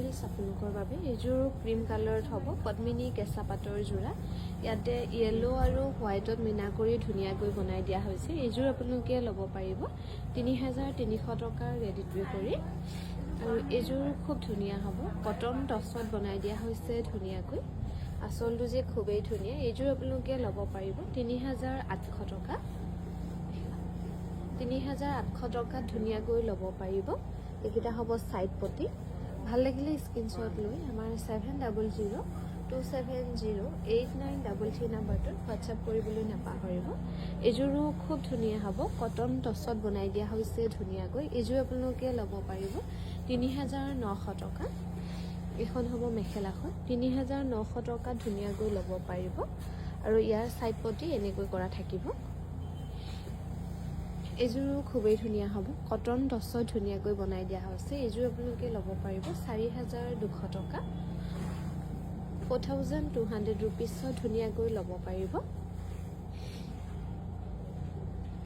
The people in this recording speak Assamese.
পিচ আপোনালোকৰ বাবে এইযোৰ ক্ৰীম কালাৰত হ'ব পদ্মিনী কেঁচা পাটৰ যোৰা ইয়াতে য়েলো আৰু হোৱাইটত মিনা কৰি ধুনীয়াকৈ বনাই দিয়া হৈছে এইযোৰ আপোনালোকে ল'ব পাৰিব 3300 টকাৰ ৰেডি টু কৰি আৰু এইযোৰ খুব ধুনীয়া হ'ব কটন টছত বনাই দিয়া হৈছে ধুনীয়াকৈ আচলটো যে খুবেই ধুনীয়া এইযোৰ আপোনালোকে ল'ব পাৰিব 3800 টকা 3800 টকাত ধুনীয়াকৈ ল'ব পাৰিব এইকেইটা হ'ব সাইড পটি ভাল লাগিলে স্ক্ৰিনশ্বট লৈ আমাৰ 7002708933 নম্বৰটোত হোৱাটছআপ কৰিবলৈ নাপাহৰিব এইযোৰো খুব ধুনীয়া হ'ব কটন টছত বনাই দিয়া হৈছে ধুনীয়াকৈ এইযোৰ আপোনালোকে ল'ব পাৰিব 3900 টকা এখন হ'ব মেখেলাখন 3900 টকা ধুনীয়াকৈ ল'ব পাৰিব আৰু ইয়াৰ সাইড পটি এনেকৈ কৰা থাকিব এইযোৰো খুবেই ধুনীয়া হ'ব কটন টছত ধুনীয়াকৈ বনাই দিয়া হৈছে এইযোৰ আপোনালোকে ল'ব পাৰিব 4200 টকা 4200 ৰুপিছত ধুনীয়াকৈ ল'ব পাৰিব